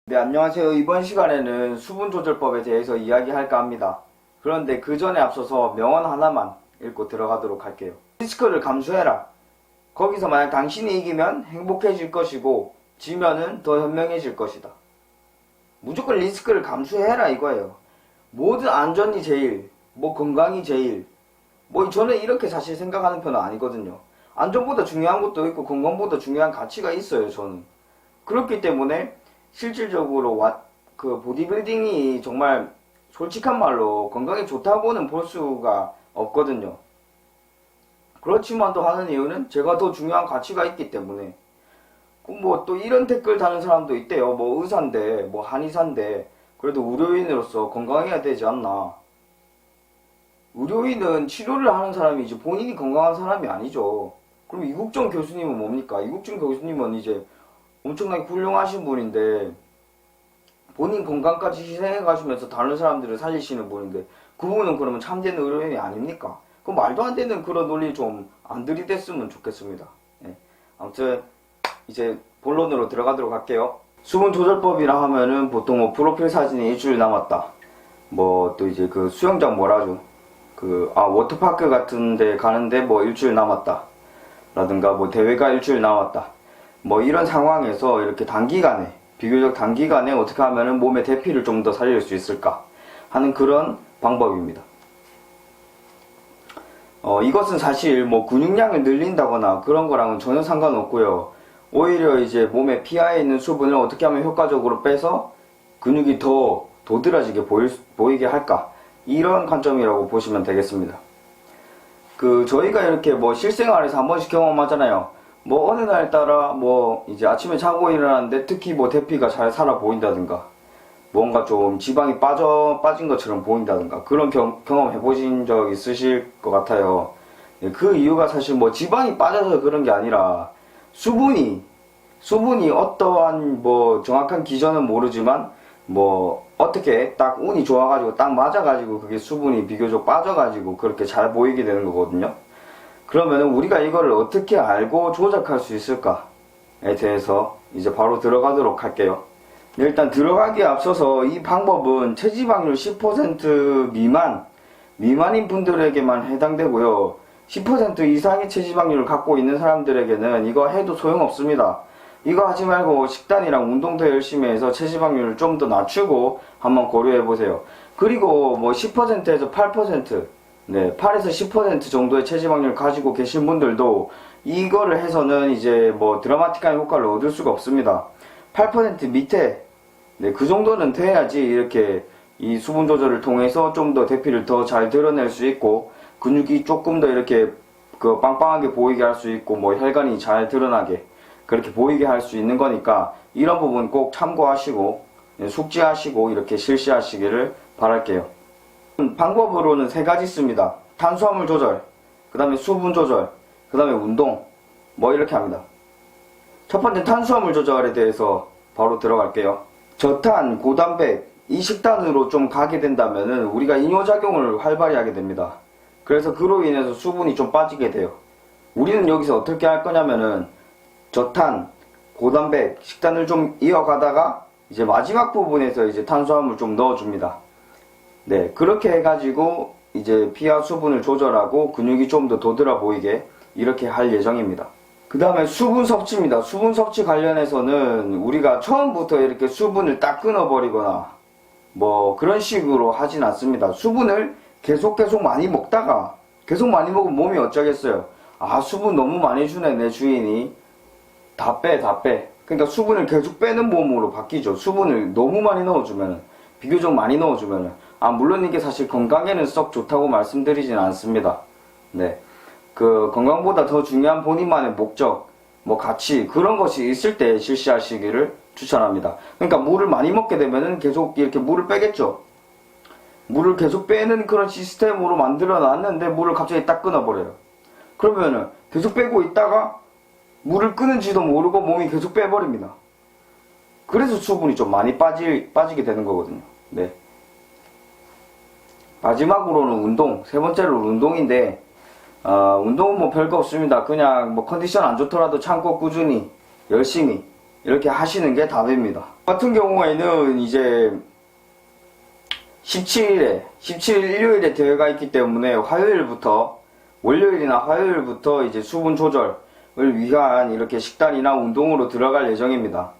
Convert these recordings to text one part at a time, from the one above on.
네, 안녕하세요. 이번 시간에는 수분조절법에 대해서 이야기할까 합니다. 그런데 그 전에 앞서서 명언 하나만 읽고 들어가도록 할게요. 리스크를 감수해라. 거기서 만약 당신이 이기면 행복해질 것이고 지면은 더 현명해질 것이다. 무조건 리스크를 감수해라 이거예요. 모든 안전이 제일, 건강이 제일. 저는 이렇게 사실 생각하는 편은 아니거든요. 안전보다 중요한 것도 있고 건강보다 중요한 가치가 있어요, 저는. 그렇기 때문에 실질적으로 보디빌딩이 정말 솔직한 말로 건강에 좋다고는 볼 수가 없거든요. 그렇지만 또 하는 이유는 제가 더 중요한 가치가 있기 때문에. 또 이런 댓글 다는 사람도 있대요. 의사인데, 한의사인데, 그래도 의료인으로서 건강해야 되지 않나. 의료인은 치료를 하는 사람이지 본인이 건강한 사람이 아니죠. 그럼 이국정 교수님은 뭡니까? 이국정 교수님은 이제 엄청나게 훌륭하신 분인데 본인 건강까지 희생해 가시면서 다른 사람들을 살리시는 분인데 그분은 그러면 참된 의료인이 아닙니까? 그 말도 안 되는 그런 논리 좀 안 들이댔으면 좋겠습니다. 네. 아무튼 이제 본론으로 들어가도록 할게요. 수분조절법이라 하면은 보통 프로필 사진이 일주일 남았다. 또 이제 그 수영장 뭐라죠? 워터파크 같은 데 가는데 일주일 남았다. 라든가 대회가 일주일 남았다. 이런 상황에서 이렇게 비교적 단기간에 어떻게 하면은 몸의 대피를 좀 더 살릴 수 있을까 하는 그런 방법입니다. 이것은 사실 근육량을 늘린다거나 그런 거랑은 전혀 상관없고요. 오히려 이제 몸에 피하에 있는 수분을 어떻게 하면 효과적으로 빼서 근육이 더 도드라지게 보이게 할까, 이런 관점이라고 보시면 되겠습니다. 저희가 이렇게 실생활에서 한 번씩 경험하잖아요. 어느 날 따라 이제 아침에 자고 일어났는데 특히 대피가 잘 살아 보인다든가 뭔가 좀 지방이 빠진 것처럼 보인다든가 그런 경험 해보신 적 있으실 것 같아요. 그 이유가 사실 지방이 빠져서 그런 게 아니라 수분이 어떠한 정확한 기전은 모르지만 어떻게 딱 운이 좋아가지고 딱 맞아가지고 그게 수분이 비교적 빠져가지고 그렇게 잘 보이게 되는 거거든요. 그러면 우리가 이거를 어떻게 알고 조작할 수 있을까에 대해서 이제 바로 들어가도록 할게요. 일단 들어가기에 앞서서 이 방법은 체지방률 10% 미만인 분들에게만 해당되고요. 10% 이상의 체지방률을 갖고 있는 사람들에게는 이거 해도 소용없습니다. 이거 하지 말고 식단이랑 운동 더 열심히 해서 체지방률을 좀 더 낮추고 한번 고려해보세요. 그리고 10%에서 8%, 8에서 10% 정도의 체지방률 가지고 계신 분들도 이거를 해서는 이제 드라마틱한 효과를 얻을 수가 없습니다. 8% 밑에, 그 정도는 돼야지 이렇게 이 수분 조절을 통해서 좀 더 대피를 더 잘 드러낼 수 있고 근육이 조금 더 이렇게 빵빵하게 보이게 할 수 있고 혈관이 잘 드러나게 그렇게 보이게 할 수 있는 거니까 이런 부분 꼭 참고하시고 숙지하시고 이렇게 실시하시기를 바랄게요. 방법으로는 3가지 있습니다. 탄수화물 조절, 그 다음에 수분 조절, 그 다음에 운동 이렇게 합니다. 첫 번째 탄수화물 조절에 대해서 바로 들어갈게요. 저탄, 고단백 이 식단으로 좀 가게 된다면은 우리가 이뇨작용을 활발히 하게 됩니다. 그래서 그로 인해서 수분이 좀 빠지게 돼요. 우리는 여기서 어떻게 할 거냐면은 저탄, 고단백 식단을 좀 이어가다가 이제 마지막 부분에서 이제 탄수화물 좀 넣어줍니다. 그렇게 해가지고 이제 피하 수분을 조절하고 근육이 좀 더 도드라 보이게 이렇게 할 예정입니다. 그 다음에 수분 섭취입니다. 수분 섭취 관련해서는 우리가 처음부터 이렇게 수분을 딱 끊어버리거나 그런 식으로 하진 않습니다. 수분을 계속 많이 먹다가 계속 많이 먹으면 몸이 어쩌겠어요. 수분 너무 많이 주네 내 주인이, 다 빼. 그러니까 수분을 계속 빼는 몸으로 바뀌죠. 수분을 너무 많이 넣어주면, 비교적 많이 넣어주면, 물론 이게 사실 건강에는 썩 좋다고 말씀드리진 않습니다. 건강보다 더 중요한 본인만의 목적, 가치, 그런 것이 있을 때 실시하시기를 추천합니다. 그러니까 물을 많이 먹게 되면은 계속 이렇게 물을 빼겠죠. 물을 계속 빼는 그런 시스템으로 만들어 놨는데 물을 갑자기 딱 끊어버려요. 그러면은 계속 빼고 있다가 물을 끊은지도 모르고 몸이 계속 빼버립니다. 그래서 수분이 좀 많이 빠지게 되는 거거든요. 마지막으로는 운동, 3번째로 운동인데 운동은 별거 없습니다. 그냥 컨디션 안 좋더라도 참고 꾸준히 열심히 이렇게 하시는 게 답입니다. 같은 경우에는 이제 17일 일요일에 대회가 있기 때문에 월요일이나 화요일부터 이제 수분 조절을 위한 이렇게 식단이나 운동으로 들어갈 예정입니다.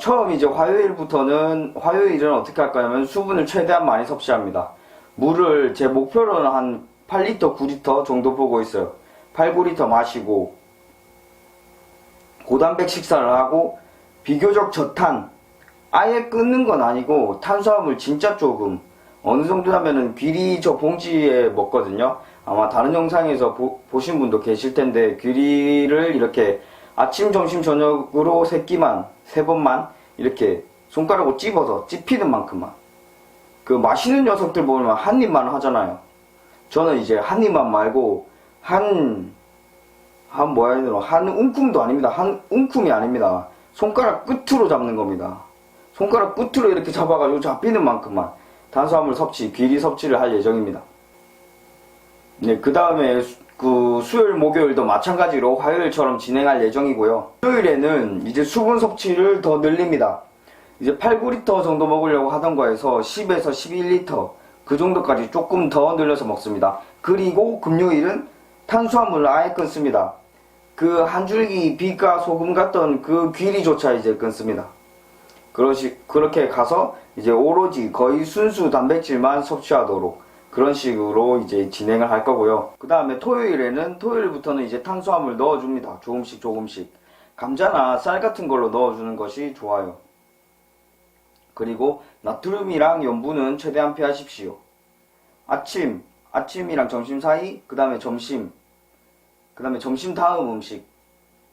처음 이제 화요일은 어떻게 할까 하면 수분을 최대한 많이 섭취합니다. 물을 제 목표로는 한 8리터, 9리터 정도 보고 있어요. 8, 9리터 마시고 고단백 식사를 하고 비교적 저탄, 아예 끊는 건 아니고 탄수화물 진짜 조금, 어느 정도냐면은 귀리 저 봉지에 먹거든요. 아마 다른 영상에서 보신 분도 계실 텐데, 귀리를 이렇게 아침, 점심, 저녁으로 세 번만 이렇게 손가락으로 찝어서 찝히는 만큼만. 그 마시는 녀석들 보면 한 입만 하잖아요. 저는 이제 한 입만 말고 한 움큼도 아닙니다. 한 움큼이 아닙니다. 손가락 끝으로 잡는 겁니다. 손가락 끝으로 이렇게 잡아가지고 잡히는 만큼만 탄수화물 섭취, 귀리 섭취를 할 예정입니다. 네, 그 다음에 수요일, 목요일도 마찬가지로 화요일처럼 진행할 예정이고요. 토요일에는 이제 수분 섭취를 더 늘립니다. 이제 8, 9리터 정도 먹으려고 하던 거에서 10에서 11리터 그 정도까지 조금 더 늘려서 먹습니다. 그리고 금요일은 탄수화물을 아예 끊습니다. 그 한 줄기 빛과 소금 같던 그 귀리조차 이제 끊습니다. 그렇게 가서 이제 오로지 거의 순수 단백질만 섭취하도록 그런 식으로 이제 진행을 할 거고요. 그 다음에 토요일부터는 이제 탄수화물 넣어줍니다. 조금씩. 감자나 쌀 같은 걸로 넣어주는 것이 좋아요. 그리고 나트륨이랑 염분은 최대한 피하십시오. 아침이랑 점심 사이, 그 다음에 점심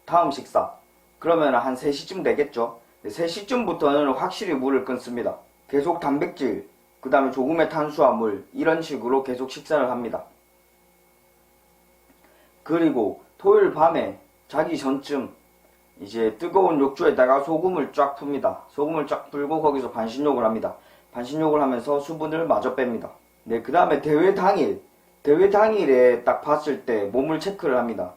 다음 식사. 그러면 한 3시쯤 되겠죠. 3시쯤부터는 확실히 물을 끊습니다. 계속 단백질, 그 다음에 조금의 탄수화물, 이런 식으로 계속 식사를 합니다. 그리고 토요일 밤에 자기 전쯤 이제 뜨거운 욕조에다가 소금을 쫙 풉니다. 소금을 쫙 풀고 거기서 반신욕을 합니다. 반신욕을 하면서 수분을 마저 뺍니다. 네, 그 다음에 대회 당일에 딱 봤을 때 몸을 체크를 합니다.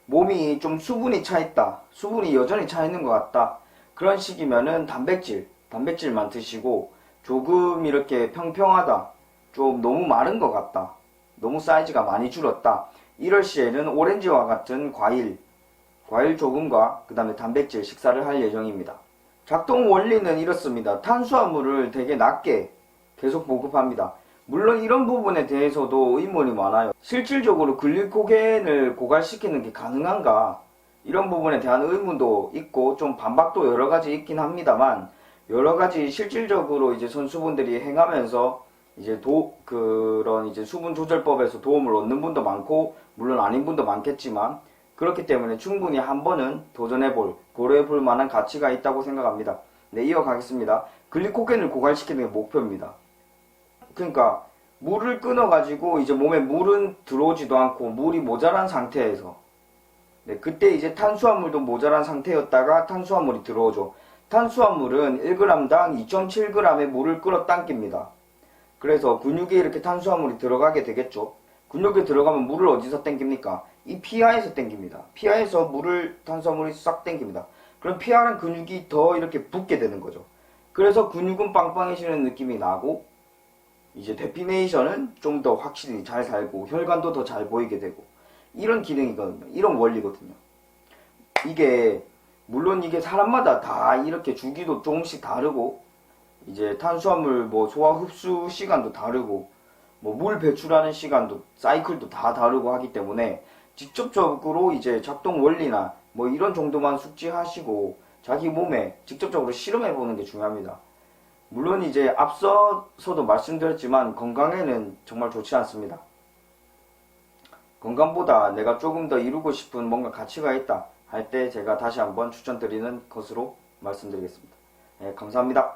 몸이 좀 수분이 차있다, 수분이 여전히 차있는 것 같다, 그런 식이면은 단백질만 드시고, 조금 이렇게 평평하다, 좀 너무 마른 것 같다, 너무 사이즈가 많이 줄었다, 이럴 시에는 오렌지와 같은 과일 조금과 그 다음에 단백질 식사를 할 예정입니다. 작동 원리는 이렇습니다. 탄수화물을 되게 낮게 계속 보급합니다. 물론 이런 부분에 대해서도 의문이 많아요. 실질적으로 글리코겐을 고갈시키는 게 가능한가? 이런 부분에 대한 의문도 있고 좀 반박도 여러가지 있긴 합니다만, 여러가지 실질적으로 이제 선수분들이 행하면서 이제 그런 이제 수분 조절법에서 도움을 얻는 분도 많고 물론 아닌 분도 많겠지만, 그렇기 때문에 충분히 한 번은 고려해볼 만한 가치가 있다고 생각합니다. 네, 이어가겠습니다. 글리코겐을 고갈시키는 게 목표입니다. 그러니까 물을 끊어가지고 이제 몸에 물은 들어오지도 않고 물이 모자란 상태에서, 네, 그때 이제 탄수화물도 모자란 상태였다가 탄수화물이 들어오죠. 탄수화물은 1g당 2.7g의 물을 끌어당깁니다. 그래서 근육에 이렇게 탄수화물이 들어가게 되겠죠. 근육에 들어가면 물을 어디서 땡깁니까? 이 피하에서 땡깁니다. 피하에서 탄수화물이 싹 땡깁니다. 그럼 피하는 근육이 더 이렇게 붓게 되는 거죠. 그래서 근육은 빵빵해지는 느낌이 나고, 이제 데피네이션은 좀 더 확실히 잘 살고 혈관도 더 잘 보이게 되고, 이런 기능이거든요. 이런 원리거든요. 물론 이게 사람마다 다 이렇게 주기도 조금씩 다르고, 이제 탄수화물 소화 흡수 시간도 다르고, 물 배출하는 시간도 사이클도 다 다르고 하기 때문에 직접적으로 이제 작동 원리나 이런 정도만 숙지하시고 자기 몸에 직접적으로 실험해 보는 게 중요합니다. 물론 이제 앞서서도 말씀드렸지만 건강에는 정말 좋지 않습니다. 건강보다 내가 조금 더 이루고 싶은 뭔가 가치가 있다 할 때 제가 다시 한번 추천드리는 것으로 말씀드리겠습니다. 네, 감사합니다.